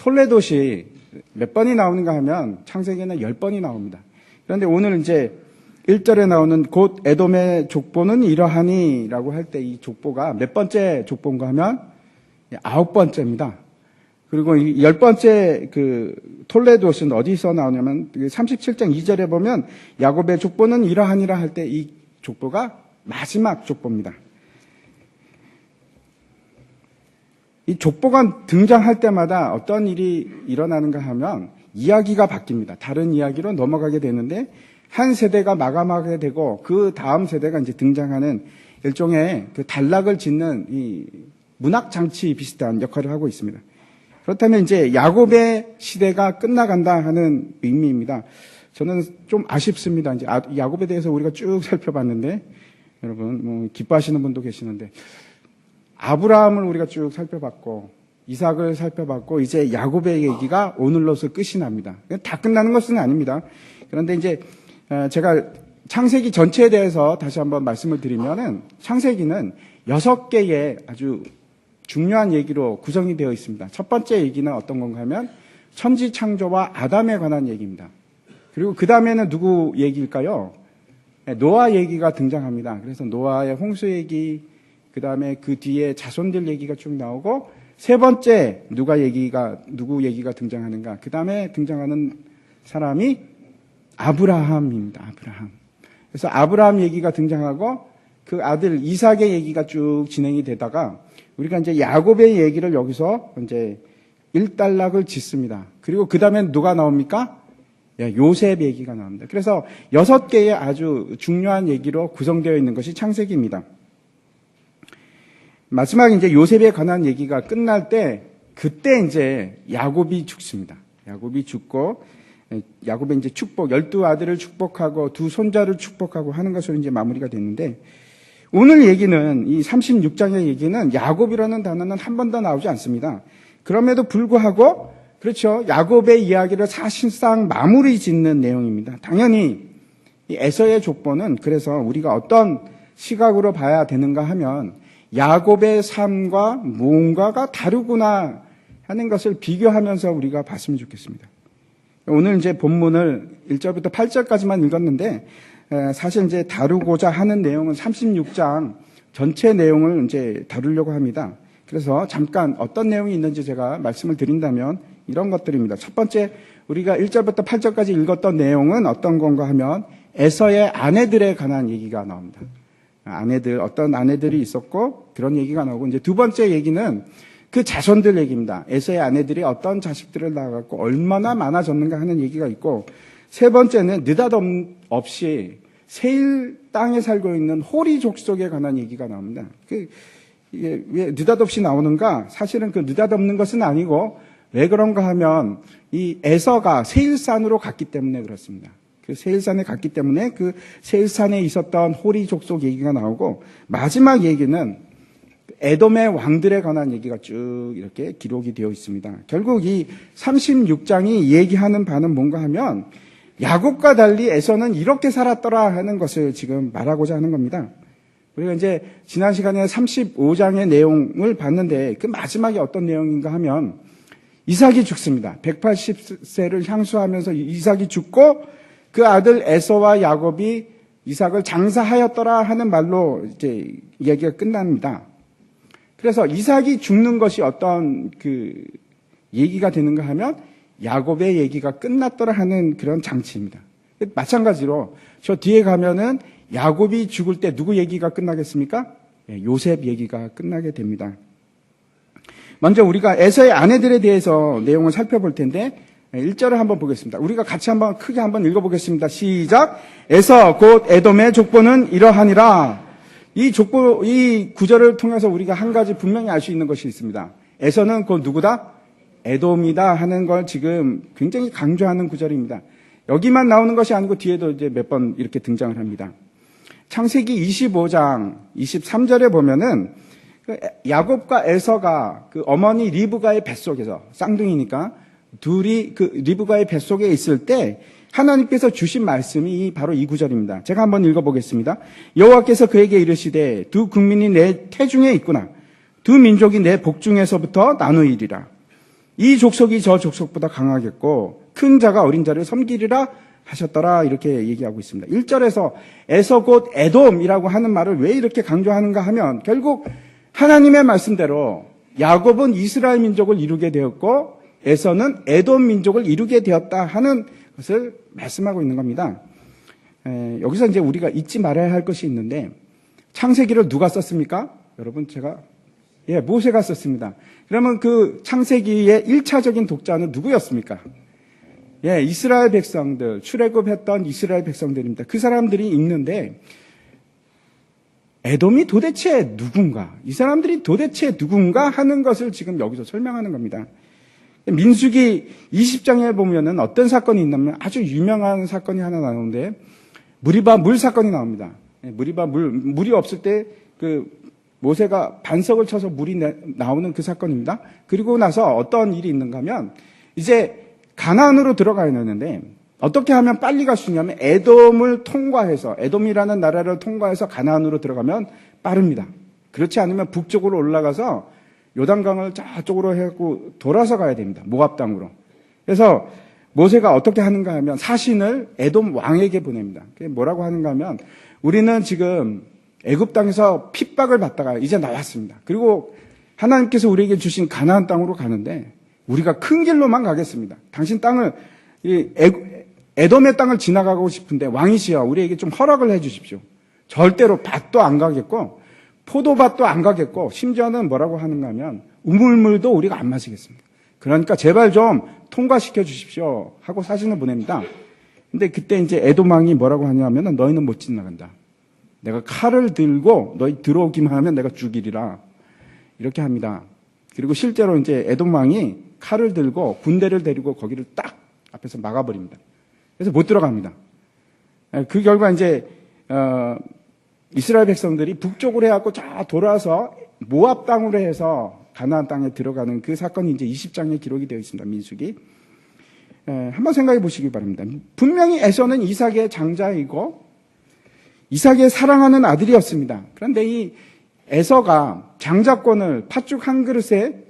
톨레도시 몇 번이 나오는가 하면 창세기에는 10번이 나옵니다. 그런데 오늘 이제 1절에 나오는 곧 에돔의 족보는 이러하니라고 할 때 이 족보가 몇 번째 족보인가 하면 9번째입니다. 그리고 10번째 그 톨레도스는 어디서 나오냐면 37장 2절에 보면 야곱의 족보는 이러하니라 할 때 이 족보가 마지막 족보입니다. 이 족보가 등장할 때마다 어떤 일이 일어나는가 하면 이야기가 바뀝니다. 다른 이야기로 넘어가게 되는데 한 세대가 마감하게 되고 그 다음 세대가 이제 등장하는 일종의 그 단락을 짓는 이 문학 장치 비슷한 역할을 하고 있습니다. 그렇다면 이제 야곱의 시대가 끝나간다 하는 의미입니다. 저는 좀 아쉽습니다. 이제 야곱에 대해서 우리가 쭉 살펴봤는데 여러분 뭐 기뻐하시는 분도 계시는데 아브라함을 우리가 쭉 살펴봤고 이삭을 살펴봤고 이제 야곱의 얘기가 오늘로서 끝이 납니다. 다 끝나는 것은 아닙니다. 그런데 이제 제가 창세기 전체에 대해서 다시 한번 말씀을 드리면은 창세기는 6개의 아주 중요한 얘기로 구성이 되어 있습니다. 첫 번째 얘기는 어떤 건가 하면 천지 창조와 아담에 관한 얘기입니다. 그리고 그 다음에는 누구 얘기일까요? 노아 얘기가 등장합니다. 그래서 노아의 홍수 얘기, 그 다음에 그 뒤에 자손들 얘기가 쭉 나오고 세 번째 누구 얘기가 등장하는가? 그 다음에 등장하는 사람이 아브라함입니다. 아브라함. 그래서 아브라함 얘기가 등장하고 그 아들 이삭의 얘기가 쭉 진행이 되다가 우리가 이제 야곱의 얘기를 여기서 이제 일단락을 짓습니다. 그리고 그 다음엔 누가 나옵니까? 요셉 얘기가 나옵니다. 그래서 6개의 아주 중요한 얘기로 구성되어 있는 것이 창세기입니다. 마지막에 이제 요셉에 관한 얘기가 끝날 때 그때 이제 야곱이 죽습니다. 야곱이 죽고 야곱의 이제 축복, 12아들을 축복하고 2손자를 축복하고 하는 것으로 이제 마무리가 됐는데 오늘 얘기는 이 36장의 얘기는 야곱이라는 단어는 한 번도 나오지 않습니다. 그럼에도 불구하고 그렇죠. 야곱의 이야기를 사실상 마무리 짓는 내용입니다. 당연히 이 에서의 족보는 그래서 우리가 어떤 시각으로 봐야 되는가 하면 야곱의 삶과 뭔가가 다르구나 하는 것을 비교하면서 우리가 봤으면 좋겠습니다. 오늘 이제 본문을 1절부터 8절까지만 읽었는데 사실 이제 다루고자 하는 내용은 36장 전체 내용을 이제 다루려고 합니다. 그래서 잠깐 어떤 내용이 있는지 제가 말씀을 드린다면 이런 것들입니다. 첫 번째, 우리가 1절부터 8절까지 읽었던 내용은 어떤 건가 하면 에서의 아내들에 관한 얘기가 나옵니다. 어떤 아내들이 있었고 그런 얘기가 나오고 이제 두 번째 얘기는 그 자손들 얘기입니다. 에서의 아내들이 어떤 자식들을 낳아갖고 얼마나 많아졌는가 하는 얘기가 있고 세 번째는 느닷없이 세일 땅에 살고 있는 호리 족속에 관한 얘기가 나옵니다. 이게 왜 느닷없이 나오는가? 사실은 그 느닷없는 것은 아니고 왜 그런가 하면 이 에서가 세일산으로 갔기 때문에 그렇습니다. 그 세일산에 갔기 때문에 그 세일산에 있었던 호리 족속 얘기가 나오고 마지막 얘기는 에돔의 왕들에 관한 얘기가 쭉 이렇게 기록이 되어 있습니다. 결국 이 36장이 얘기하는 바는 뭔가 하면 야곱과 달리 에서는 이렇게 살았더라 하는 것을 지금 말하고자 하는 겁니다. 우리가 이제 지난 시간에 35장의 내용을 봤는데 그 마지막에 어떤 내용인가 하면 이삭이 죽습니다. 180세를 향수하면서 이삭이 죽고 그 아들 에서와 야곱이 이삭을 장사하였더라 하는 말로 이제 이야기가 끝납니다. 그래서 이삭이 죽는 것이 어떤 그 얘기가 되는가 하면 야곱의 얘기가 끝났더라 하는 그런 장치입니다. 마찬가지로 저 뒤에 가면은 야곱이 죽을 때 누구 얘기가 끝나겠습니까? 요셉 얘기가 끝나게 됩니다. 먼저 우리가 에서의 아내들에 대해서 내용을 살펴볼 텐데 1절을 한번 보겠습니다. 우리가 같이 한번 크게 한번 읽어보겠습니다. 시작. 에서 곧 에돔의 족보는 이러하니라. 이 구절을 통해서 우리가 한 가지 분명히 알 수 있는 것이 있습니다. 에서는 곧 누구다? 에돔이다 하는 걸 지금 굉장히 강조하는 구절입니다. 여기만 나오는 것이 아니고 뒤에도 이제 몇 번 이렇게 등장을 합니다. 창세기 25장 23절에 보면은 야곱과 에서가 그 어머니 리브가의 뱃속에서 쌍둥이니까 둘이 그 리브가의 뱃속에 있을 때 하나님께서 주신 말씀이 바로 이 구절입니다. 제가 한번 읽어보겠습니다. 여호와께서 그에게 이르시되 두 국민이 내 태중에 있구나. 두 민족이 내 복중에서부터 나누이리라. 이 족속이 저 족속보다 강하겠고 큰 자가 어린 자를 섬기리라 하셨더라 이렇게 얘기하고 있습니다. 1절에서 에서 곧 에돔이라고 하는 말을 왜 이렇게 강조하는가 하면 결국 하나님의 말씀대로 야곱은 이스라엘 민족을 이루게 되었고 에서는 에돔 민족을 이루게 되었다 하는 것을 말씀하고 있는 겁니다. 여기서 이제 우리가 잊지 말아야 할 것이 있는데 창세기를 누가 썼습니까? 여러분 모세가 썼습니다. 그러면 그 창세기의 1차적인 독자는 누구였습니까? 이스라엘 백성들, 출애굽했던 이스라엘 백성들입니다. 그 사람들이 읽는데 에돔이 도대체 누군가, 이 사람들이 도대체 누군가 하는 것을 지금 여기서 설명하는 겁니다. 민수기 20장에 보면은 어떤 사건이 있냐면 아주 유명한 사건이 하나 나오는데 무리바 물 사건이 나옵니다. 무리바 물이 없을 때 그 모세가 반석을 쳐서 물이 나오는 그 사건입니다. 그리고 나서 어떤 일이 있는가 하면 이제 가나안으로 들어가야 되는데 어떻게 하면 빨리 갈 수 있냐면 에돔을 통과해서 에돔이라는 나라를 통과해서 가나안으로 들어가면 빠릅니다. 그렇지 않으면 북쪽으로 올라가서 요단강을 저쪽으로 해고 돌아서 가야 됩니다. 모압 땅으로. 그래서 모세가 어떻게 하는가 하면 사신을 에돔 왕에게 보냅니다. 그게 뭐라고 하는가 하면 우리는 지금 애굽 땅에서 핍박을 받다가 이제 나왔습니다. 그리고 하나님께서 우리에게 주신 가나안 땅으로 가는데 우리가 큰 길로만 가겠습니다. 당신 땅을 에돔의 땅을 지나가고 싶은데 왕이시여 우리에게 좀 허락을 해 주십시오. 절대로 밭도 안 가겠고 포도밭도 안 가겠고 심지어는 뭐라고 하는가 하면 우물물도 우리가 안 마시겠습니다. 그러니까 제발 좀 통과시켜 주십시오 하고 사진을 보냅니다. 근데 그때 이제 에돔 왕이 뭐라고 하냐면 너희는 못 지나간다. 내가 칼을 들고 너희 들어오기만 하면 내가 죽이리라. 이렇게 합니다. 그리고 실제로 이제 에돔 왕이 칼을 들고 군대를 데리고 거기를 딱 앞에서 막아버립니다. 그래서 못 들어갑니다. 그 결과 이제 이스라엘 백성들이 북쪽으로 해갖고 쫙 돌아서 모압 땅으로 해서 가나안 땅에 들어가는 그 사건이 이제 20장에 기록이 되어 있습니다. 민수기. 한번 생각해 보시기 바랍니다. 분명히 에서는 이삭의 장자이고 이삭의 사랑하는 아들이었습니다. 그런데 이 에서가 장자권을 팥죽 한 그릇에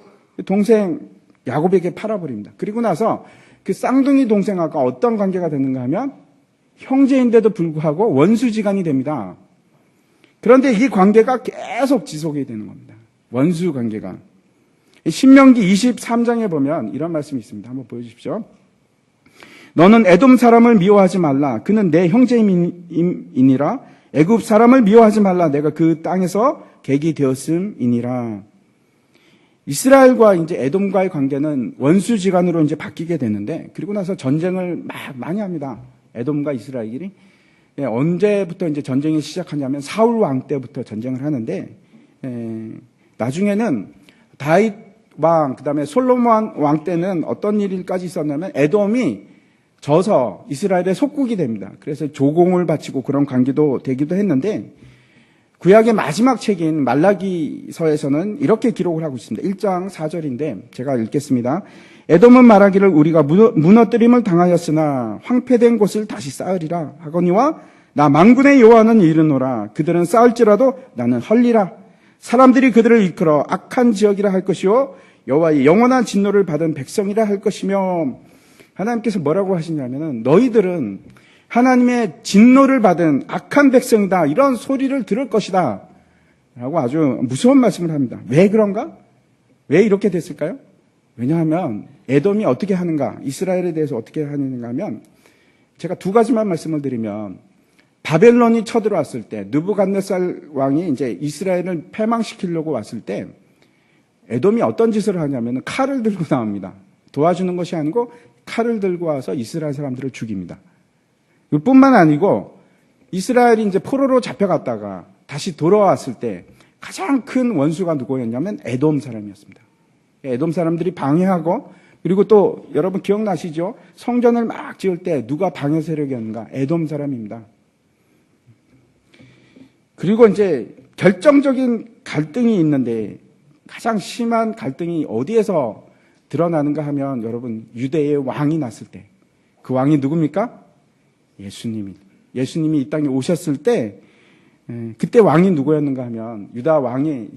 동생 야곱에게 팔아버립니다. 그리고 나서 그 쌍둥이 동생하고 어떤 관계가 되는가 하면 형제인데도 불구하고 원수지간이 됩니다. 그런데 이 관계가 계속 지속이 되는 겁니다. 원수 관계가. 신명기 23장에 보면 이런 말씀이 있습니다. 한번 보여주십시오. 너는 에돔 사람을 미워하지 말라. 그는 내 형제이니라. 애굽 사람을 미워하지 말라. 내가 그 땅에서 객이 되었음이니라. 이스라엘과 이제 에돔과의 관계는 원수지간으로 이제 바뀌게 되는데 그리고 나서 전쟁을 막 많이 합니다. 에돔과 이스라엘이. 언제부터 이제 전쟁이 시작하냐면 사울 왕 때부터 전쟁을 하는데 나중에는 다윗 왕 그다음에 솔로몬 왕 때는 어떤 일까지 있었냐면 에돔이 져서 이스라엘의 속국이 됩니다. 그래서 조공을 바치고 그런 관계도 되기도 했는데 구약의 마지막 책인 말라기서에서는 이렇게 기록을 하고 있습니다. 1장 4절인데 제가 읽겠습니다. 에돔은 말하기를 우리가 무너뜨림을 당하였으나 황폐된 곳을 다시 쌓으리라 하거니와 나 만군의 여호와는 이르노라. 그들은 쌓을지라도 나는 헐리라. 사람들이 그들을 이끌어 악한 지역이라 할 것이요 여호와의 영원한 진노를 받은 백성이라 할 것이며 하나님께서 뭐라고 하시냐면은 너희들은 하나님의 진노를 받은 악한 백성이다. 이런 소리를 들을 것이다. 라고 아주 무서운 말씀을 합니다. 왜 그런가? 왜 이렇게 됐을까요? 왜냐하면 에돔이 어떻게 하는가? 이스라엘에 대해서 어떻게 하는가 하면 제가 두 가지만 말씀을 드리면 바벨론이 쳐들어왔을 때 느부갓네살 왕이 이제 이스라엘을 패망시키려고 왔을 때 에돔이 어떤 짓을 하냐면 칼을 들고 나옵니다. 도와주는 것이 아니고 칼을 들고 와서 이스라엘 사람들을 죽입니다. 뿐만 아니고 이스라엘이 이제 포로로 잡혀갔다가 다시 돌아왔을 때 가장 큰 원수가 누구였냐면 에돔 사람이었습니다. 에돔 사람들이 방해하고 그리고 또 여러분 기억나시죠? 성전을 막 지을 때 누가 방해 세력이었는가? 에돔 사람입니다. 그리고 이제 결정적인 갈등이 있는데 가장 심한 갈등이 어디에서 드러나는가 하면 여러분 유대의 왕이 났을 때 그 왕이 누굽니까? 예수님이 이 땅에 오셨을 때 그때 왕이 누구였는가 하면 유다 왕이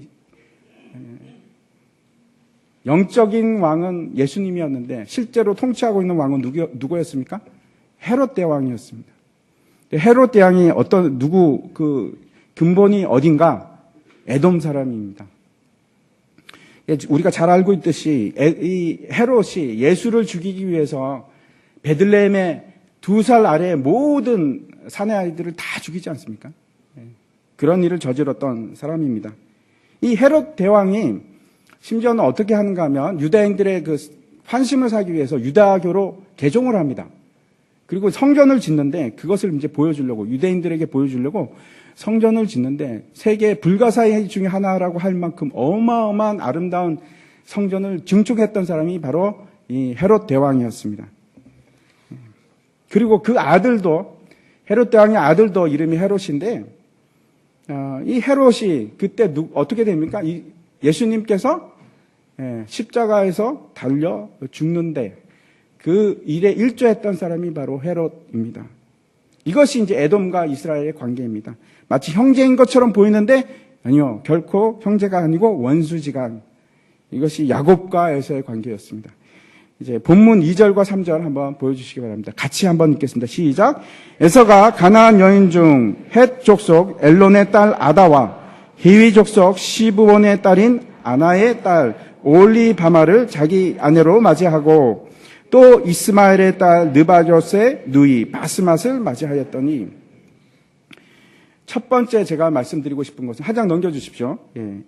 영적인 왕은 예수님이었는데 실제로 통치하고 있는 왕은 누구였습니까? 헤롯 대왕이었습니다. 헤롯 대왕이 근본이 어딘가? 에돔 사람입니다. 우리가 잘 알고 있듯이 이 헤롯이 예수를 죽이기 위해서 베들레헴의 2살 아래의 모든 사내 아이들을 다 죽이지 않습니까? 그런 일을 저질렀던 사람입니다. 이 헤롯 대왕이 심지어는 어떻게 하는가 하면 유대인들의 그 환심을 사기 위해서 유다교로 개종을 합니다. 그리고 성전을 짓는데 그것을 이제 보여주려고, 유대인들에게 보여주려고 성전을 짓는데 세계 불가사의 중에 하나라고 할 만큼 어마어마한 아름다운 성전을 증축했던 사람이 바로 이 헤롯 대왕이었습니다. 그리고 그 아들도, 헤롯 대왕의 아들도 이름이 헤롯인데, 이 헤롯이 그때 어떻게 됩니까? 예수님께서 십자가에서 달려 죽는데 그 일에 일조했던 사람이 바로 헤롯입니다. 이것이 이제 에돔과 이스라엘의 관계입니다. 마치 형제인 것처럼 보이는데 아니요, 결코 형제가 아니고 원수지간. 이것이 야곱과 에서의 관계였습니다. 이제 본문 2절과 3절 한번 보여주시기 바랍니다. 같이 한번 읽겠습니다. 시작. 에서가 가나안 여인 중 헷 족속 엘론의 딸 아다와 히위 족속 시브온의 딸인 아나의 딸 올리바마를 자기 아내로 맞이하고 또 이스마엘의 딸 느바롯의 누이 바스맛을 맞이하였더니, 첫 번째 제가 말씀드리고 싶은 것은 한 장 넘겨주십시오.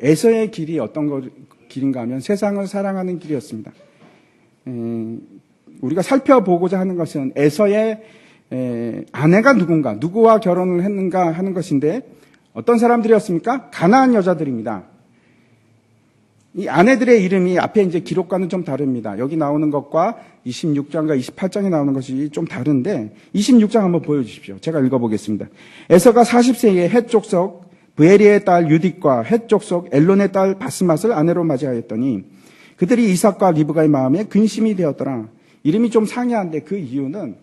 에서의 길이 어떤 길인가 하면 세상을 사랑하는 길이었습니다. 우리가 살펴보고자 하는 것은 에서의 아내가 누구와 결혼을 했는가 하는 것인데 어떤 사람들이었습니까? 가나안 여자들입니다. 이 아내들의 이름이 앞에 이제 기록과는 좀 다릅니다. 여기 나오는 것과 26장과 28장에 나오는 것이 좀 다른데 26장 한번 보여주십시오. 제가 읽어보겠습니다. 에서가 40세에 헷 족속 브에리의 딸 유딕과 헷 족속 엘론의 딸 바스맛을 아내로 맞이하였더니 그들이 이삭과 리브가의 마음에 근심이 되었더라. 이름이 좀 상이한데 그 이유는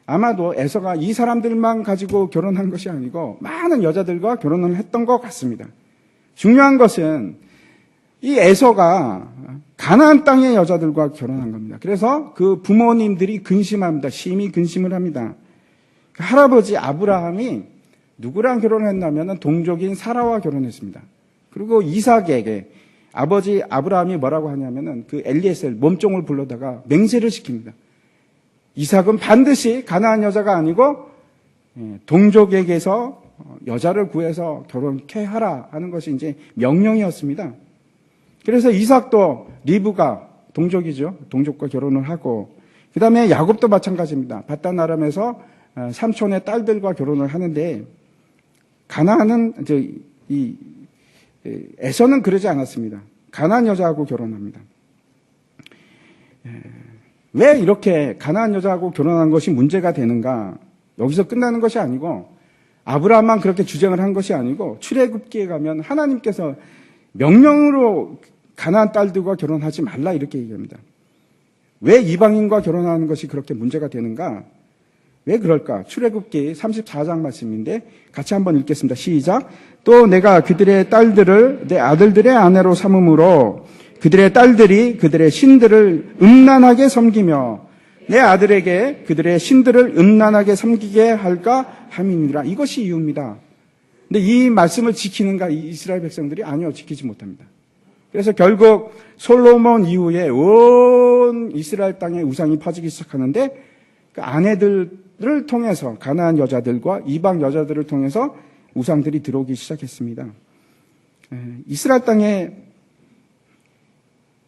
아마도 에서가 이 사람들만 가지고 결혼한 것이 아니고 많은 여자들과 결혼을 했던 것 같습니다. 중요한 것은 이 에서가 가나안 땅의 여자들과 결혼한 겁니다. 그래서 그 부모님들이 근심합니다. 심히 근심을 합니다. 할아버지 아브라함이 누구랑 결혼했냐면 동족인 사라와 결혼했습니다. 그리고 이삭에게 아버지 아브라함이 뭐라고 하냐면은 그 엘리에셀 몸종을 불러다가 맹세를 시킵니다. 이삭은 반드시 가나안 여자가 아니고 동족에게서 여자를 구해서 결혼케 하라 하는 것이 이제 명령이었습니다. 그래서 이삭도 리브가 동족이죠. 동족과 결혼을 하고, 그 다음에 야곱도 마찬가지입니다. 바단 아람에서 삼촌의 딸들과 결혼을 하는데, 가나안은 에서는 그러지 않았습니다. 가나안 여자하고 결혼합니다. 왜 이렇게 가나안 여자하고 결혼한 것이 문제가 되는가? 여기서 끝나는 것이 아니고 아브라함만 그렇게 주장을 한 것이 아니고 출애굽기에 가면 하나님께서 명령으로 가나안 딸들과 결혼하지 말라 이렇게 얘기합니다. 왜 이방인과 결혼하는 것이 그렇게 문제가 되는가? 왜 그럴까? 출애굽기 34장 말씀인데 같이 한번 읽겠습니다. 시작. 또 내가 그들의 딸들을 내 아들들의 아내로 삼음으로 그들의 딸들이 그들의 신들을 음란하게 섬기며 내 아들에게 그들의 신들을 음란하게 섬기게 할까 함이니라. 이것이 이유입니다. 근데 이 말씀을 지키는가? 이스라엘 백성들이 아니요, 지키지 못합니다. 그래서 결국 솔로몬 이후에 온 이스라엘 땅에 우상이 퍼지기 시작하는데 그 아내들을 통해서 가나안 여자들과 이방 여자들을 통해서 우상들이 들어오기 시작했습니다. 이스라엘 땅에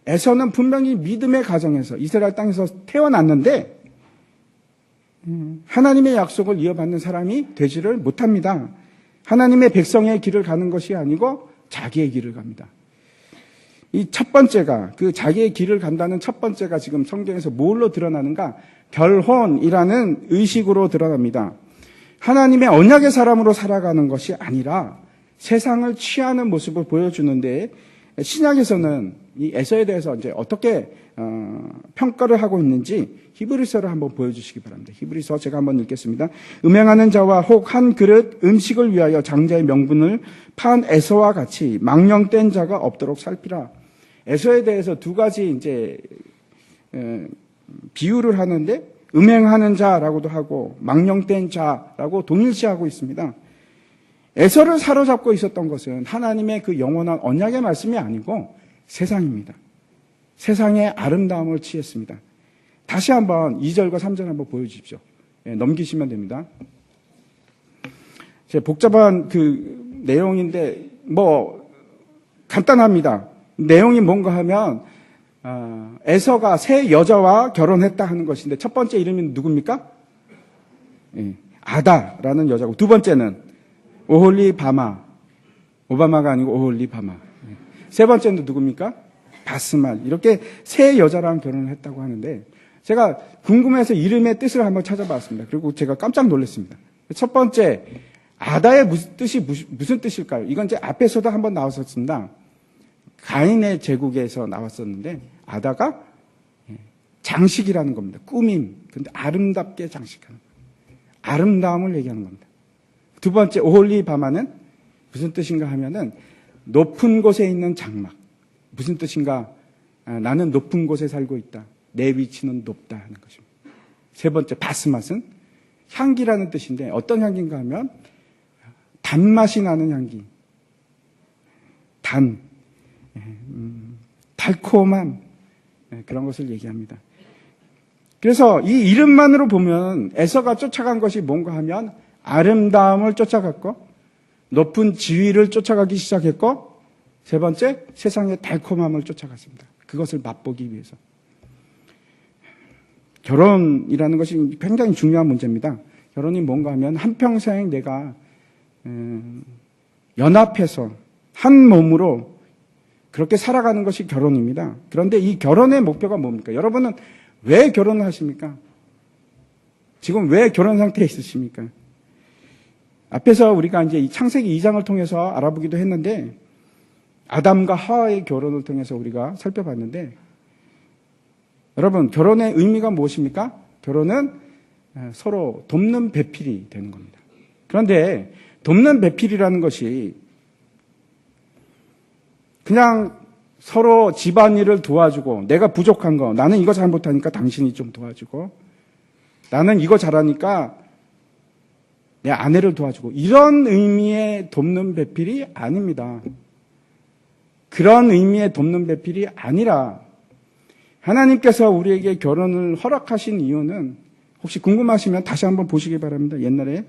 에서는 분명히 믿음의 가정에서 이스라엘 땅에서 태어났는데 하나님의 약속을 이어받는 사람이 되지를 못합니다. 하나님의 백성의 길을 가는 것이 아니고 자기의 길을 갑니다. 이 첫 번째가, 그 자기의 길을 간다는 첫 번째가 지금 성경에서 뭘로 드러나는가? 결혼이라는 의식으로 드러납니다. 하나님의 언약의 사람으로 살아가는 것이 아니라 세상을 취하는 모습을 보여주는데, 신약에서는 이 에서에 대해서 이제 어떻게 평가를 하고 있는지 히브리서를 한번 보여주시기 바랍니다. 히브리서 제가 한번 읽겠습니다. 음행하는 자와 혹 한 그릇 음식을 위하여 장자의 명분을 판 에서와 같이 망령된 자가 없도록 살피라. 에서에 대해서 두 가지 이제 비유를 하는데 음행하는 자라고도 하고 망령된 자라고 동일시하고 있습니다. 에서를 사로잡고 있었던 것은 하나님의 그 영원한 언약의 말씀이 아니고 세상입니다. 세상의 아름다움을 취했습니다. 다시 한번 2절과 3절 한번 보여주십시오. 넘기시면 됩니다. 제 복잡한 그 내용인데 간단합니다. 내용이 뭔가 하면 에서가 세 여자와 결혼했다 하는 것인데 첫 번째 이름이 누굽니까? 아다라는 여자고 두 번째는 오홀리바마, 오바마가 아니고 오홀리바마. 세 번째는 누굽니까? 바스맛. 이렇게 세 여자랑 결혼을 했다고 하는데 제가 궁금해서 이름의 뜻을 한번 찾아봤습니다. 그리고 제가 깜짝 놀랐습니다. 첫 번째 아다의 무슨 뜻일까요? 이건 이제 앞에서도 한번 나왔었습니다. 가인의 제국에서 나왔었는데 아다가 장식이라는 겁니다. 꾸밈. 근데 아름답게 장식하는 거예요. 아름다움을 얘기하는 겁니다. 두 번째 오홀리바마는 무슨 뜻인가 하면은 높은 곳에 있는 장막. 무슨 뜻인가? 나는 높은 곳에 살고 있다. 내 위치는 높다 하는 것입니다. 세 번째 바스맛은 향기라는 뜻인데 어떤 향기인가 하면 단맛이 나는 향기. 달콤함. 그런 것을 얘기합니다. 그래서 이 이름만으로 보면 에서가 쫓아간 것이 뭔가 하면 아름다움을 쫓아갔고 높은 지위를 쫓아가기 시작했고 세 번째 세상의 달콤함을 쫓아갔습니다. 그것을 맛보기 위해서. 결혼이라는 것이 굉장히 중요한 문제입니다. 결혼이 뭔가 하면 한평생 내가 연합해서 한 몸으로 그렇게 살아가는 것이 결혼입니다. 그런데 이 결혼의 목표가 뭡니까? 여러분은 왜 결혼을 하십니까? 지금 왜 결혼 상태에 있으십니까? 앞에서 우리가 이제 이 창세기 2장을 통해서 알아보기도 했는데 아담과 하와의 결혼을 통해서 우리가 살펴봤는데 여러분 결혼의 의미가 무엇입니까? 결혼은 서로 돕는 배필이 되는 겁니다. 그런데 돕는 배필이라는 것이 그냥 서로 집안일을 도와주고 내가 부족한 거 나는 이거 잘 못하니까 당신이 좀 도와주고 나는 이거 잘하니까 내 아내를 도와주고 이런 의미의 돕는 배필이 아닙니다. 그런 의미의 돕는 배필이 아니라 하나님께서 우리에게 결혼을 허락하신 이유는 혹시 궁금하시면 다시 한번 보시기 바랍니다. 옛날에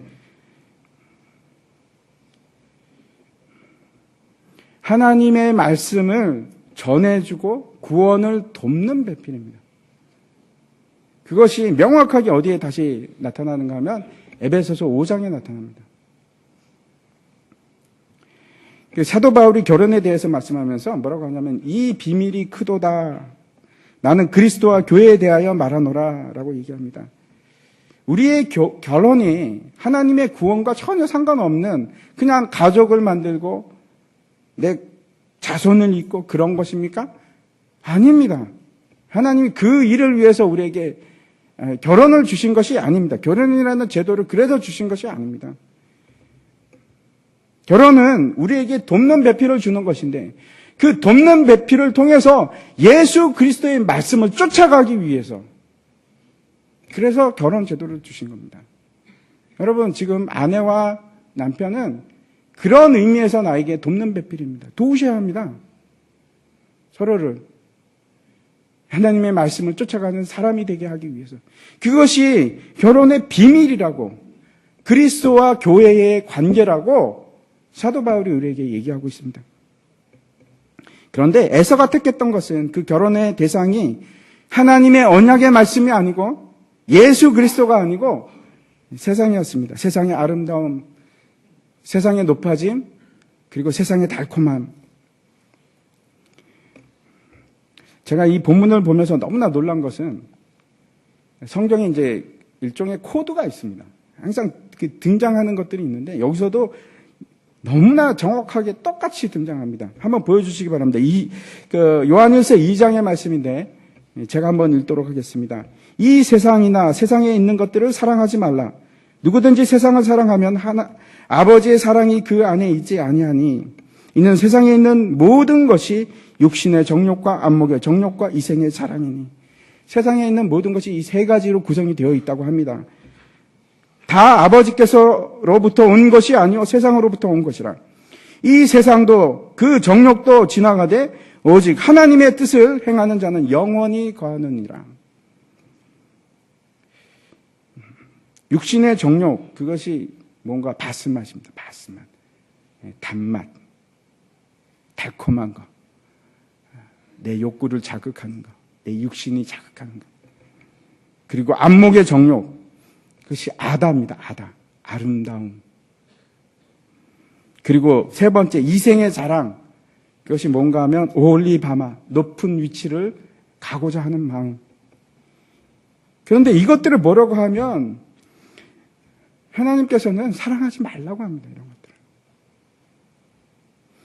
하나님의 말씀을 전해주고 구원을 돕는 배필입니다. 그것이 명확하게 어디에 다시 나타나는가 하면 에베소서 5장에 나타납니다. 사도 바울이 결혼에 대해서 말씀하면서 뭐라고 하냐면 이 비밀이 크도다. 나는 그리스도와 교회에 대하여 말하노라 라고 얘기합니다. 우리의 결혼이 하나님의 구원과 전혀 상관없는 그냥 가족을 만들고 내 자손을 잇고 그런 것입니까? 아닙니다. 하나님이 그 일을 위해서 우리에게 결혼을 주신 것이 아닙니다. 결혼이라는 제도를 그래서 주신 것이 아닙니다. 결혼은 우리에게 돕는 배필을 주는 것인데 그 돕는 배필을 통해서 예수 그리스도의 말씀을 쫓아가기 위해서 그래서 결혼 제도를 주신 겁니다. 여러분 지금 아내와 남편은 그런 의미에서 나에게 돕는 배필입니다. 도우셔야 합니다. 서로를 하나님의 말씀을 쫓아가는 사람이 되게 하기 위해서. 그것이 결혼의 비밀이라고 그리스도와 교회의 관계라고 사도 바울이 우리에게 얘기하고 있습니다. 그런데 에서가 택했던 것은 그 결혼의 대상이 하나님의 언약의 말씀이 아니고 예수 그리스도가 아니고 세상이었습니다. 세상의 아름다움, 세상의 높아짐, 그리고 세상의 달콤함. 제가 이 본문을 보면서 너무나 놀란 것은 성경에 이제 일종의 코드가 있습니다. 항상 등장하는 것들이 있는데 여기서도 너무나 정확하게 똑같이 등장합니다. 한번 보여주시기 바랍니다. 요한일서 2장의 말씀인데 제가 한번 읽도록 하겠습니다. 이 세상이나 세상에 있는 것들을 사랑하지 말라. 누구든지 세상을 사랑하면 아버지의 사랑이 그 안에 있지 아니하니 이는 세상에 있는 모든 것이 육신의 정욕과 안목의 정욕과 이생의 자랑이니. 세상에 있는 모든 것이 이 세 가지로 구성이 되어 있다고 합니다. 다 아버지께서로부터 온 것이 아니요 세상으로부터 온 것이라. 이 세상도 그 정욕도 지나가되 오직 하나님의 뜻을 행하는 자는 영원히 거하느니라. 육신의 정욕, 그것이 뭔가 바스맛입니다. 바스맛. 단맛. 달콤한 거. 내 욕구를 자극하는 거. 내 육신이 자극하는 것. 그리고 안목의 정욕. 그것이 아다입니다. 아다. 아름다움. 그리고 세 번째, 이생의 자랑. 그것이 뭔가 하면 올리바마. 높은 위치를 가고자 하는 마음. 그런데 이것들을 뭐라고 하면 하나님께서는 사랑하지 말라고 합니다. 이런 것들을.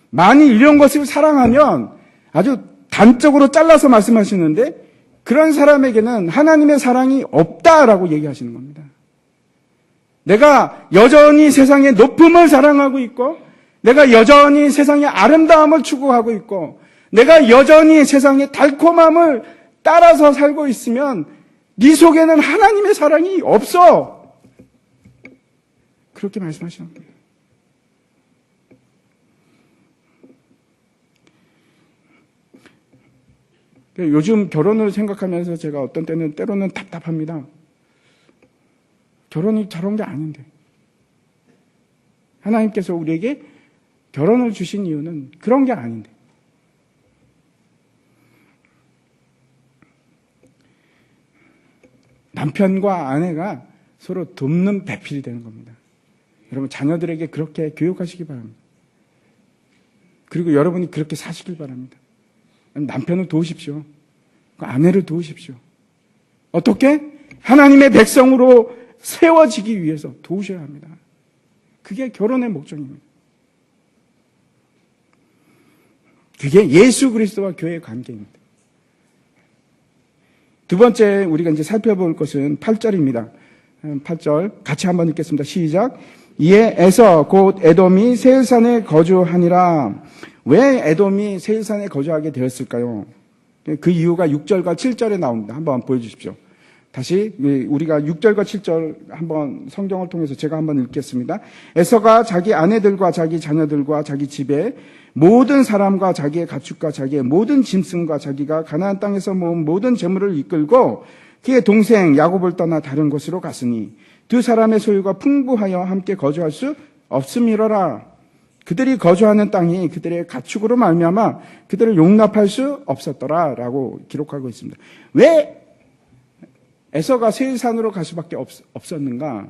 만일 이런 것을 사랑하면 아주 단적으로 잘라서 말씀하시는데 그런 사람에게는 하나님의 사랑이 없다라고 얘기하시는 겁니다. 내가 여전히 세상의 높음을 사랑하고 있고 내가 여전히 세상의 아름다움을 추구하고 있고 내가 여전히 세상의 달콤함을 따라서 살고 있으면 네 속에는 하나님의 사랑이 없어. 그렇게 말씀하시는 겁니다. 요즘 결혼을 생각하면서 제가 어떤 때로는 답답합니다. 결혼이 저런 게 아닌데. 하나님께서 우리에게 결혼을 주신 이유는 그런 게 아닌데. 남편과 아내가 서로 돕는 배필이 되는 겁니다. 여러분 자녀들에게 그렇게 교육하시기 바랍니다. 그리고 여러분이 그렇게 사시길 바랍니다. 남편을 도우십시오. 아내를 도우십시오. 어떻게? 하나님의 백성으로 세워지기 위해서 도우셔야 합니다. 그게 결혼의 목적입니다. 그게 예수 그리스도와 교회의 관계입니다. 두 번째 우리가 이제 살펴볼 것은 8절입니다. 8절 같이 한번 읽겠습니다. 시작. 이에 에서 곧 에돔이 세일산에 거주하니라. 왜 에돔이 세일산에 거주하게 되었을까요? 그 이유가 6절과 7절에 나옵니다. 한번 보여주십시오. 다시 우리가 6절과 7절 한번 성경을 통해서 제가 한번 읽겠습니다. 에서가 자기 아내들과 자기 자녀들과 자기 집에 모든 사람과 자기의 가축과 자기의 모든 짐승과 자기가 가나안 땅에서 모은 모든 재물을 이끌고 그의 동생 야곱을 떠나 다른 곳으로 갔으니 두 사람의 소유가 풍부하여 함께 거주할 수 없음이로라. 그들이 거주하는 땅이 그들의 가축으로 말미암아 그들을 용납할 수 없었더라라고 기록하고 있습니다. 왜 에서가 세일산으로 갈 수밖에 없었는가?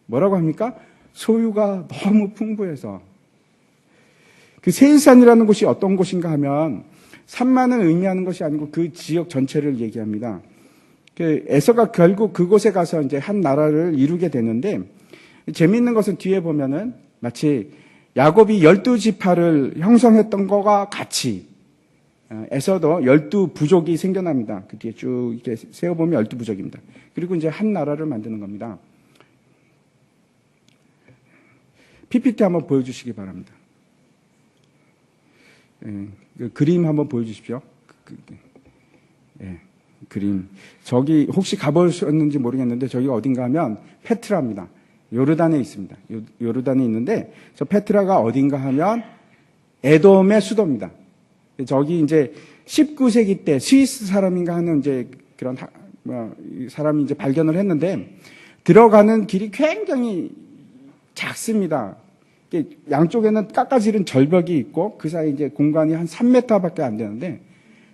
뭐라고 합니까? 소유가 너무 풍부해서. 그 세일산이라는 곳이 어떤 곳인가 하면 산만을 의미하는 것이 아니고 그 지역 전체를 얘기합니다. 그 에서가 결국 그곳에 가서 이제 한 나라를 이루게 되는데 재미있는 것은 뒤에 보면은 마치 야곱이 12지파를 형성했던 것과 같이 에서도 12부족이 생겨납니다. 그 뒤에 쭉 이렇게 세어보면 12부족입니다. 그리고 이제 한 나라를 만드는 겁니다. PPT 한번 보여주시기 바랍니다. 그 그림 한번 보여주십시오. 그림. 저기 혹시 가보셨는지 모르겠는데 저기가 어딘가 하면 페트라입니다. 요르단에 있습니다. 요르단에 있는데 저 페트라가 어딘가 하면 에돔의 수도입니다. 저기 이제 19세기 때 스위스 사람인가 하는 이제 그런 사람이 이제 발견을 했는데 들어가는 길이 굉장히 작습니다. 양쪽에는 깎아지른 절벽이 있고 그 사이 이제 공간이 한 3m밖에 안 되는데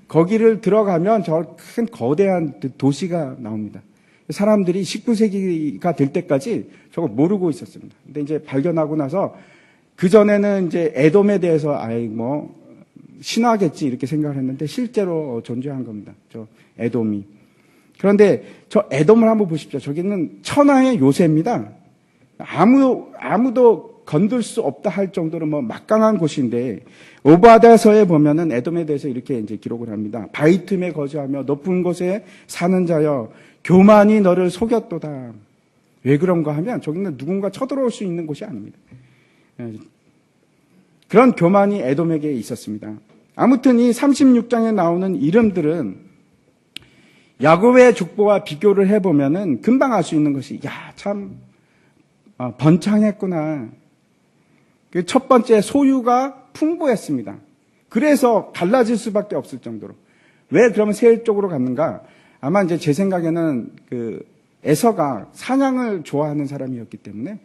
거기를 들어가면 저 큰 거대한 도시가 나옵니다. 사람들이 19세기가 될 때까지 저거 모르고 있었습니다. 근데 이제 발견하고 나서 그전에는 이제 에돔에 대해서 신화겠지 이렇게 생각을 했는데 실제로 존재한 겁니다. 저 에돔이. 그런데 저 에돔을 한번 보십시오. 저기는 천하의 요새입니다. 아무도 건들 수 없다 할 정도로 막강한 곳인데 오바댜서에 보면은 에돔에 대해서 이렇게 이제 기록을 합니다. 바위 틈에 거주하며 높은 곳에 사는 자여 교만이 너를 속였도다. 왜 그런가 하면 저기는 누군가 쳐들어올 수 있는 곳이 아닙니다. 그런 교만이 에돔에게 있었습니다. 아무튼 이 36장에 나오는 이름들은 야곱의 족보와 비교를 해보면은 금방 알 수 있는 것이, 참 번창했구나. 그 첫 번째, 소유가 풍부했습니다. 그래서 갈라질 수밖에 없을 정도로. 왜 그러면 세일 쪽으로 갔는가? 아마 이제 제 생각에는 그 에서가 사냥을 좋아하는 사람이었기 때문에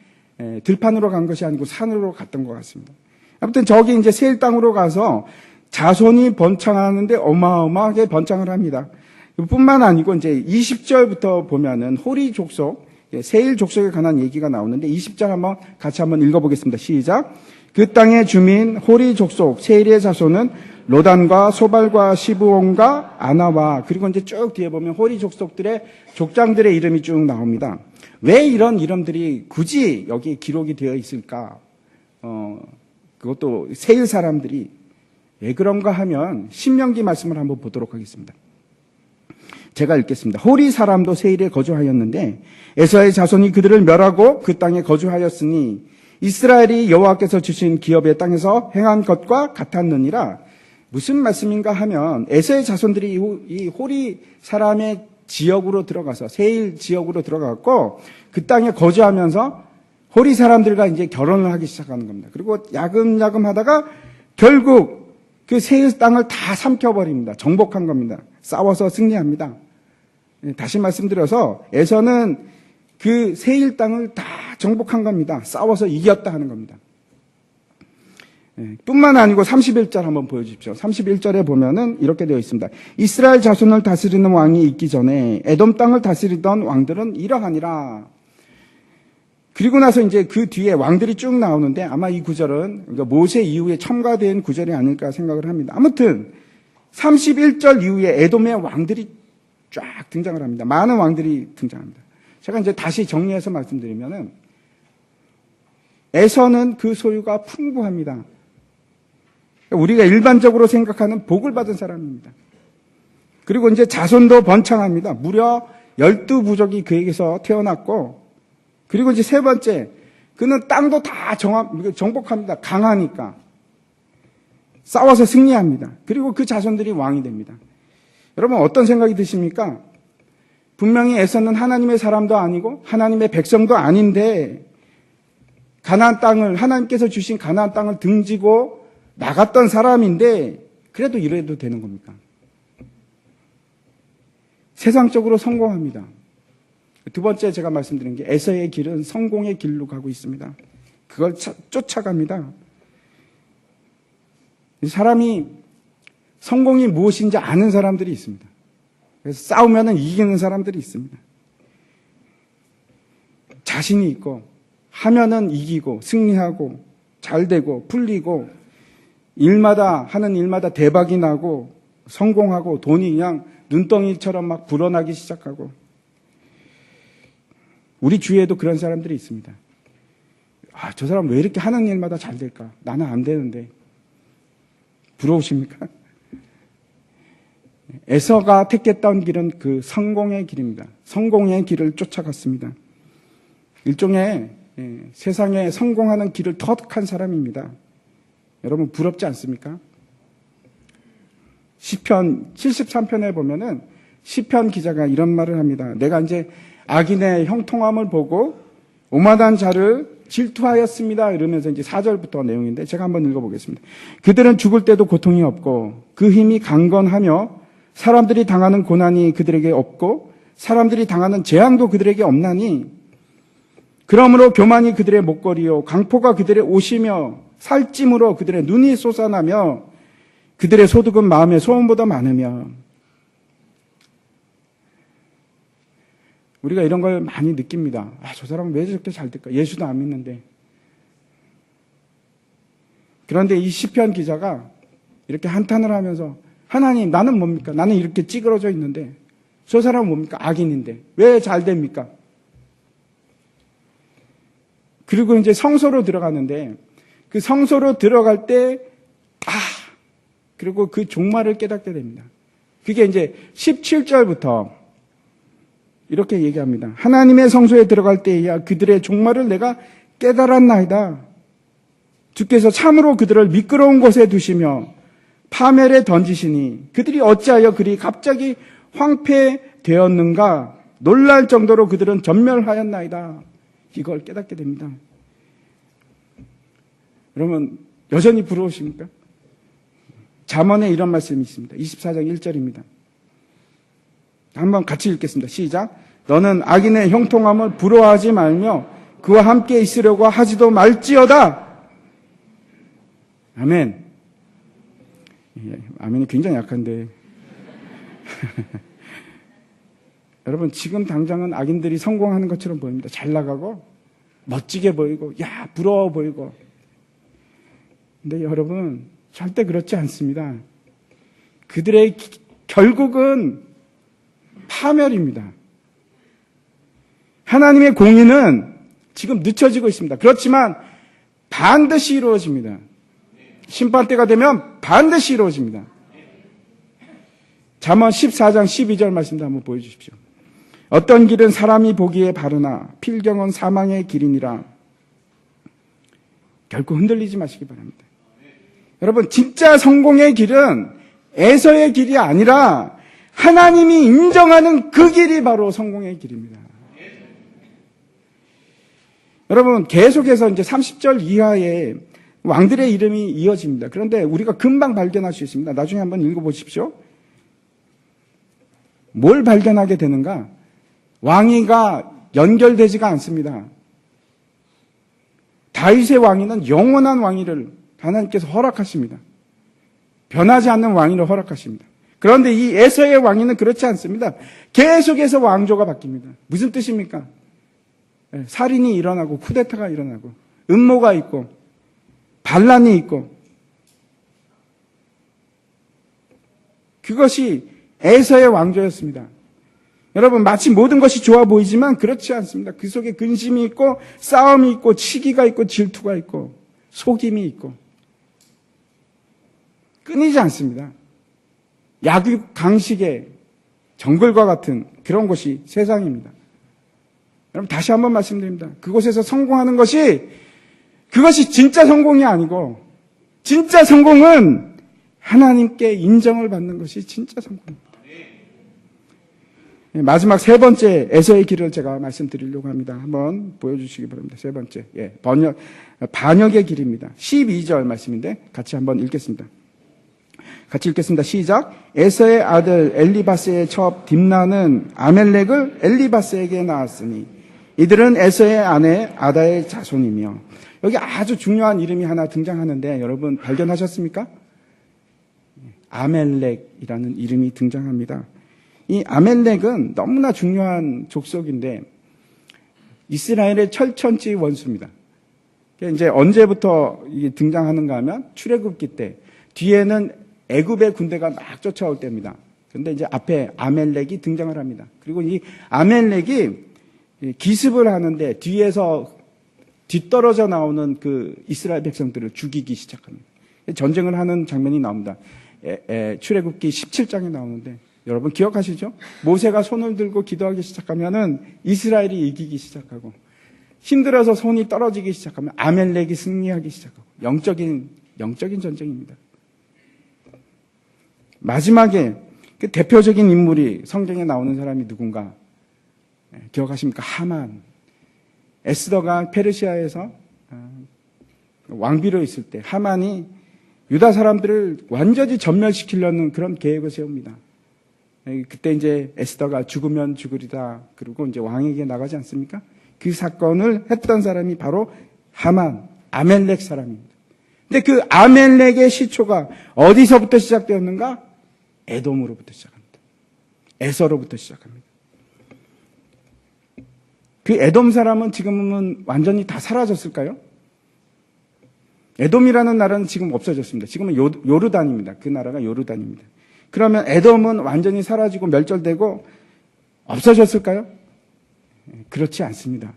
들판으로 간 것이 아니고 산으로 갔던 것 같습니다. 아무튼 저기 이제 세일 땅으로 가서 자손이 번창하는데 어마어마하게 번창을 합니다. 뿐만 아니고 이제 20절부터 보면은 호리 족속, 세일 족속에 관한 얘기가 나오는데 20절 같이 한번 읽어보겠습니다. 시작. 그 땅의 주민 호리 족속 세일의 자손은 로단과 소발과 시브온과 아나와, 그리고 이제 쭉 뒤에 보면 호리 족속들의 족장들의 이름이 쭉 나옵니다. 왜 이런 이름들이 굳이 여기 기록이 되어 있을까? 그것도 세일 사람들이 왜 그런가 하면 신명기 말씀을 한번 보도록 하겠습니다. 제가 읽겠습니다. 호리 사람도 세일에 거주하였는데 에서의 자손이 그들을 멸하고 그 땅에 거주하였으니 이스라엘이 여호와께서 주신 기업의 땅에서 행한 것과 같았느니라. 무슨 말씀인가 하면 에서의 자손들이 이 호리 사람의 지역으로 들어가서 세일 지역으로 들어갔고 그 땅에 거주하면서 호리 사람들과 이제 결혼을 하기 시작하는 겁니다. 그리고 야금야금 하다가 결국 그 세일 땅을 다 삼켜버립니다. 정복한 겁니다. 싸워서 승리합니다. 다시 말씀드려서 에서는 그 세일 땅을 다 정복한 겁니다. 싸워서 이겼다 하는 겁니다. 뿐만 아니고 31절 한번 보여주십시오. 31절에 보면은 이렇게 되어 있습니다. 이스라엘 자손을 다스리는 왕이 있기 전에 에돔 땅을 다스리던 왕들은 이러하니라. 그리고 나서 이제 그 뒤에 왕들이 쭉 나오는데 아마 이 구절은 그러니까 모세 이후에 첨가된 구절이 아닐까 생각을 합니다. 아무튼 31절 이후에 에돔의 왕들이 쫙 등장을 합니다. 많은 왕들이 등장합니다. 제가 이제 다시 정리해서 말씀드리면은 에서는 그 소유가 풍부합니다. 우리가 일반적으로 생각하는 복을 받은 사람입니다. 그리고 이제 자손도 번창합니다. 무려 12부족이 그에게서 태어났고, 그리고 이제 세 번째, 그는 땅도 다 정복합니다. 강하니까. 싸워서 승리합니다. 그리고 그 자손들이 왕이 됩니다. 여러분 어떤 생각이 드십니까? 분명히 에서는 하나님의 사람도 아니고 하나님의 백성도 아닌데 가나안 땅을, 하나님께서 주신 가나안 땅을 등지고 나갔던 사람인데 그래도 이래도 되는 겁니까? 세상적으로 성공합니다. 두 번째 제가 말씀드린 게 에서의 길은 성공의 길로 가고 있습니다. 그걸 쫓아갑니다. 사람이 성공이 무엇인지 아는 사람들이 있습니다. 그래서 싸우면 이기는 사람들이 있습니다. 자신이 있고 하면은 이기고 승리하고 잘되고 풀리고 하는 일마다 대박이 나고 성공하고 돈이 그냥 눈덩이처럼 막 불어나기 시작하고, 우리 주위에도 그런 사람들이 있습니다. 저 사람 왜 이렇게 하는 일마다 잘 될까? 나는 안 되는데. 부러우십니까? 에서가 택했던 길은 그 성공의 길입니다. 성공의 길을 쫓아갔습니다. 일종의 세상에 성공하는 길을 터득한 사람입니다. 여러분 부럽지 않습니까? 시편 73편에 보면은 시편 기자가 이런 말을 합니다. 내가 이제 악인의 형통함을 보고 오만한 자를 질투하였습니다. 이러면서 이제 4절부터 내용인데 제가 한번 읽어보겠습니다. 그들은 죽을 때도 고통이 없고 그 힘이 강건하며 사람들이 당하는 고난이 그들에게 없고 사람들이 당하는 재앙도 그들에게 없나니 그러므로 교만이 그들의 목걸이요 강포가 그들의 옷이며 살찜으로 그들의 눈이 솟아나며 그들의 소득은 마음의 소원보다 많으며. 우리가 이런 걸 많이 느낍니다. 저 사람은 왜 저렇게 잘 될까? 예수도 안 믿는데. 그런데 이 시편 기자가 이렇게 한탄을 하면서 하나님 나는 뭡니까? 나는 이렇게 찌그러져 있는데 저 사람은 뭡니까? 악인인데 왜 잘 됩니까? 그리고 이제 성소로 들어가는데 그 성소로 들어갈 때 그리고 그 종말을 깨닫게 됩니다. 그게 이제 17절부터 이렇게 얘기합니다. 하나님의 성소에 들어갈 때에야 그들의 종말을 내가 깨달았나이다. 주께서 참으로 그들을 미끄러운 곳에 두시며 파멸에 던지시니 그들이 어찌하여 그리 갑자기 황폐되었는가 놀랄 정도로 그들은 전멸하였나이다. 이걸 깨닫게 됩니다. 여러분 여전히 부러우십니까? 잠언에 이런 말씀이 있습니다. 24장 1절입니다. 한번 같이 읽겠습니다. 시작. 너는 악인의 형통함을 부러워하지 말며 그와 함께 있으려고 하지도 말지어다. 아멘. 아멘이 굉장히 약한데 여러분 지금 당장은 악인들이 성공하는 것처럼 보입니다. 잘 나가고 멋지게 보이고 야 부러워 보이고. 근데 여러분 절대 그렇지 않습니다. 그들의 결국은 파멸입니다. 하나님의 공의는 지금 늦춰지고 있습니다. 그렇지만 반드시 이루어집니다. 심판때가 되면 반드시 이루어집니다. 잠언 14장 12절 말씀도 한번 보여주십시오. 어떤 길은 사람이 보기에 바르나 필경은 사망의 길이니라. 결코 흔들리지 마시기 바랍니다. 여러분 진짜 성공의 길은 에서의 길이 아니라 하나님이 인정하는 그 길이 바로 성공의 길입니다. 여러분 계속해서 이제 30절 이하에 왕들의 이름이 이어집니다. 그런데 우리가 금방 발견할 수 있습니다. 나중에 한번 읽어보십시오. 뭘 발견하게 되는가? 왕위가 연결되지가 않습니다. 다윗의 왕위는 영원한 왕위를 하나님께서 허락하십니다. 변하지 않는 왕위를 허락하십니다. 그런데 이 에서의 왕위는 그렇지 않습니다. 계속해서 왕조가 바뀝니다. 무슨 뜻입니까? 살인이 일어나고 쿠데타가 일어나고 음모가 있고 반란이 있고 그것이 에서의 왕조였습니다. 여러분 마치 모든 것이 좋아 보이지만 그렇지 않습니다. 그 속에 근심이 있고 싸움이 있고 치기가 있고 질투가 있고 속임이 있고 끊이지 않습니다. 약육 강식의 정글과 같은 그런 곳이 세상입니다. 여러분 다시 한번 말씀드립니다. 그곳에서 성공하는 그것이 진짜 성공이 아니고 진짜 성공은 하나님께 인정을 받는 것이 진짜 성공입니다. 마지막 세 번째 에서의 길을 제가 말씀드리려고 합니다. 한번 보여주시기 바랍니다. 세 번째 반역의 길입니다. 12절 말씀인데 같이 한번 읽겠습니다. 같이 읽겠습니다. 시작. 에서의 아들 엘리바스의 첩 딥나는 아멜렉을 엘리바스에게 낳았으니 이들은 에서의 아내 아다의 자손이며. 여기 아주 중요한 이름이 하나 등장하는데 여러분 발견하셨습니까? 아멜렉이라는 이름이 등장합니다. 이 아멜렉은 너무나 중요한 족속인데 이스라엘의 철천지 원수입니다. 이제 언제부터 이게 등장하는가 하면 출애굽기 때 뒤에는 애굽의 군대가 막 쫓아올 때입니다. 그런데 이제 앞에 아멜렉이 등장을 합니다. 그리고 이 아멜렉이 기습을 하는데 뒤에서 뒤떨어져 나오는 그 이스라엘 백성들을 죽이기 시작합니다. 전쟁을 하는 장면이 나옵니다. 출애굽기 17장에 나오는데 여러분 기억하시죠? 모세가 손을 들고 기도하기 시작하면은 이스라엘이 이기기 시작하고 힘들어서 손이 떨어지기 시작하면 아멜렉이 승리하기 시작하고 영적인 전쟁입니다. 마지막에 그 대표적인 인물이 성경에 나오는 사람이 누군가 기억하십니까? 하만. 에스더가 페르시아에서 왕비로 있을 때 하만이 유다 사람들을 완전히 전멸시키려는 그런 계획을 세웁니다. 그때 이제 에스더가 죽으면 죽으리다 그러고 이제 왕에게 나가지 않습니까? 그 사건을 했던 사람이 바로 하만, 아멜렉 사람입니다. 근데 그 아멜렉의 시초가 어디서부터 시작되었는가? 에돔으로부터 시작합니다. 에서로부터 시작합니다. 그 에돔 사람은 지금은 완전히 다 사라졌을까요? 에돔이라는 나라는 지금 없어졌습니다. 지금은 요르단입니다. 그 나라가 요르단입니다. 그러면 에돔은 완전히 사라지고 멸절되고 없어졌을까요? 그렇지 않습니다.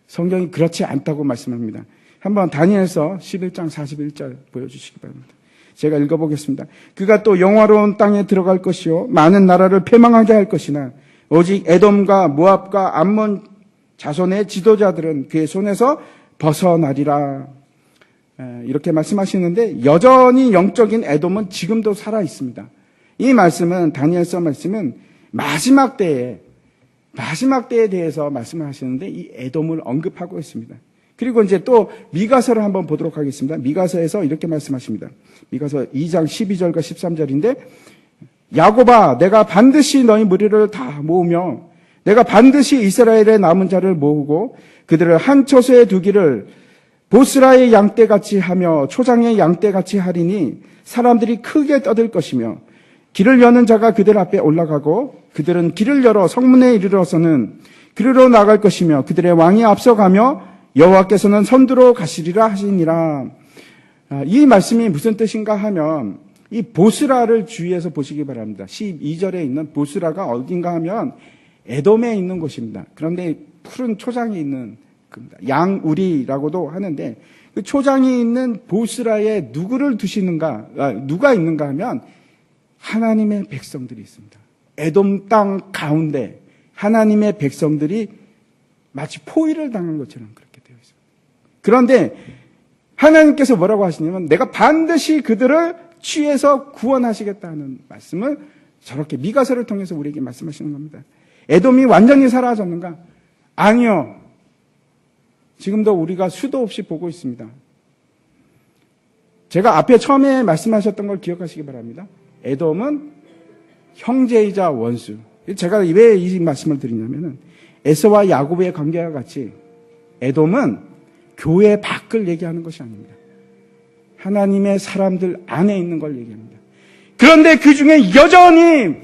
성경이 그렇지 않다고 말씀합니다. 한번 다니엘서 11장 41절 보여주시기 바랍니다. 제가 읽어보겠습니다. 그가 또 영화로운 땅에 들어갈 것이요 많은 나라를 패망하게 할 것이나 오직 에돔과 모압과 암몬 자손의 지도자들은 그의 손에서 벗어나리라. 이렇게 말씀하시는데 여전히 영적인 에돔은 지금도 살아 있습니다. 이 말씀은 다니엘서 말씀은 마지막 때에 대해서 말씀을 하시는데 이 에돔을 언급하고 있습니다. 그리고 이제 또 미가서를 한번 보도록 하겠습니다. 미가서에서 이렇게 말씀하십니다. 미가서 2장 12절과 13절인데 야곱아 내가 반드시 너희 무리를 다 모으며 내가 반드시 이스라엘의 남은 자를 모으고 그들을 한 처소에 두기를 보스라의 양떼같이 하며 초장의 양떼같이 하리니 사람들이 크게 떠들 것이며 길을 여는 자가 그들 앞에 올라가고 그들은 길을 열어 성문에 이르러서는 그리로 나갈 것이며 그들의 왕이 앞서가며 여호와께서는 선두로 가시리라 하시니라. 이 말씀이 무슨 뜻인가 하면 이 보스라를 주의해서 보시기 바랍니다. 12절에 있는 보스라가 어딘가 하면 에돔에 있는 곳입니다. 그런데 푸른 초장이 있는 겁니다. 양우리라고도 하는데 그 초장이 있는 보스라에 누구를 두시는가, 누가 있는가 하면 하나님의 백성들이 있습니다. 에돔 땅 가운데 하나님의 백성들이 마치 포위를 당한 것처럼 그렇게 되어 있습니다. 그런데 하나님께서 뭐라고 하시냐면 내가 반드시 그들을 취해서 구원하시겠다는 말씀을 저렇게 미가서를 통해서 우리에게 말씀하시는 겁니다. 에돔이 완전히 사라졌는가? 아니요. 지금도 우리가 수도 없이 보고 있습니다. 제가 앞에 처음에 말씀하셨던 걸 기억하시기 바랍니다. 에돔은 형제이자 원수. 제가 왜 이 말씀을 드리냐면은 에서와 야곱의 관계와 같이 에돔은 교회 밖을 얘기하는 것이 아닙니다. 하나님의 사람들 안에 있는 걸 얘기합니다. 그런데 그 중에 여전히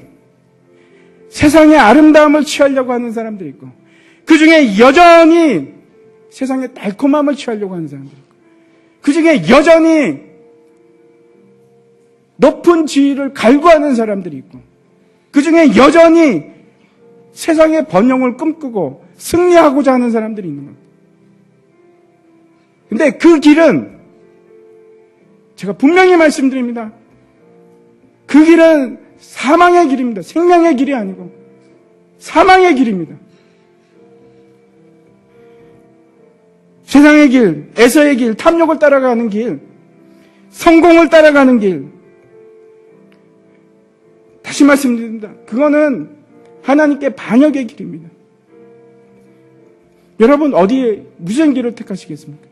세상의 아름다움을 취하려고 하는 사람들이 있고 그 중에 여전히 세상의 달콤함을 취하려고 하는 사람들이 있고 그 중에 여전히 높은 지위를 갈구하는 사람들이 있고 그 중에 여전히 세상의 번영을 꿈꾸고 승리하고자 하는 사람들이 있는 겁니다. 근데 그 길은 제가 분명히 말씀드립니다. 그 길은 사망의 길입니다. 생명의 길이 아니고 사망의 길입니다. 세상의 길, 에서의 길, 탐욕을 따라가는 길, 성공을 따라가는 길. 다시 말씀드립니다. 그거는 하나님께 반역의 길입니다. 여러분 어디에 무슨 길을 택하시겠습니까?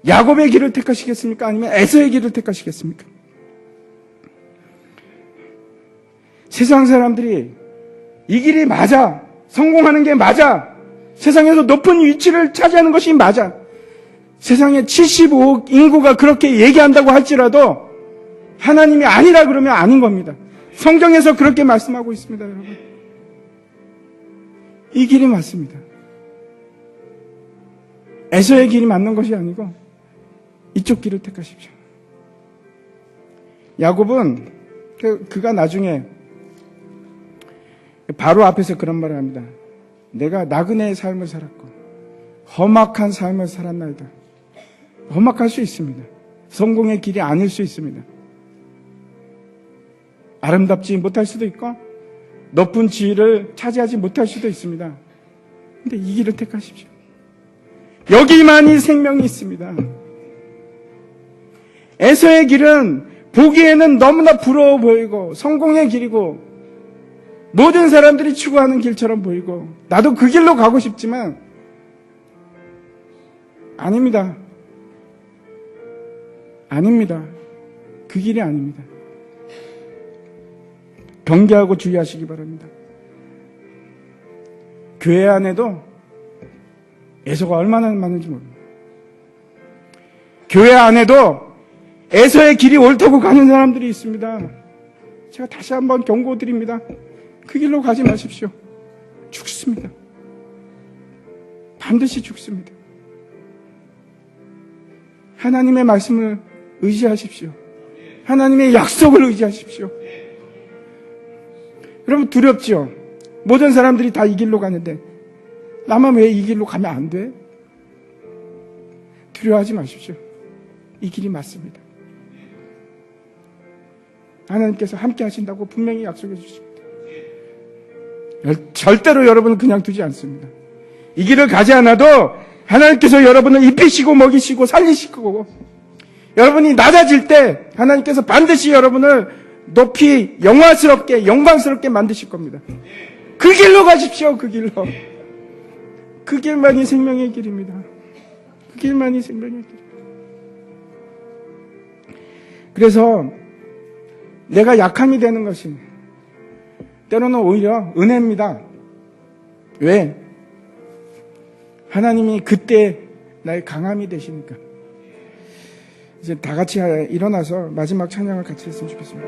야곱의 길을 택하시겠습니까? 아니면 에서의 길을 택하시겠습니까? 세상 사람들이 이 길이 맞아, 성공하는 게 맞아, 세상에서 높은 위치를 차지하는 것이 맞아, 세상에 75억 인구가 그렇게 얘기한다고 할지라도 하나님이 아니라 그러면 아닌 겁니다. 성경에서 그렇게 말씀하고 있습니다, 여러분. 이 길이 맞습니다. 에서의 길이 맞는 것이 아니고 이쪽 길을 택하십시오. 야곱은 그가 나중에 바로 앞에서 그런 말을 합니다. 내가 나그네의 삶을 살았고 험악한 삶을 살았나이다. 험악할 수 있습니다. 성공의 길이 아닐 수 있습니다. 아름답지 못할 수도 있고 높은 지위를 차지하지 못할 수도 있습니다. 근데 이 길을 택하십시오. 여기만이 생명이 있습니다. 에서의 길은 보기에는 너무나 부러워 보이고 성공의 길이고 모든 사람들이 추구하는 길처럼 보이고 나도 그 길로 가고 싶지만 아닙니다. 아닙니다. 그 길이 아닙니다. 경계하고 주의하시기 바랍니다. 교회 안에도 에서가 얼마나 많은지 모릅니다. 교회 안에도 에서의 길이 옳다고 가는 사람들이 있습니다. 제가 다시 한번 경고드립니다. 그 길로 가지 마십시오. 죽습니다. 반드시 죽습니다. 하나님의 말씀을 의지하십시오. 하나님의 약속을 의지하십시오. 여러분 두렵죠? 모든 사람들이 다 이 길로 가는데 나만 왜 이 길로 가면 안 돼? 두려워하지 마십시오. 이 길이 맞습니다. 하나님께서 함께 하신다고 분명히 약속해 주십니다. 절대로 여러분은 그냥 두지 않습니다. 이 길을 가지 않아도 하나님께서 여러분을 입히시고 먹이시고 살리시고 여러분이 낮아질 때 하나님께서 반드시 여러분을 높이 영광스럽게 만드실 겁니다. 그 길로 가십시오. 그 길로. 그 길만이 생명의 길입니다. 그 길만이 생명의 길. 그래서 내가 약함이 되는 것이 때로는 오히려 은혜입니다. 왜? 하나님이 그때 나의 강함이 되시니까. 이제 다 같이 일어나서 마지막 찬양을 같이 했으면 좋겠습니다.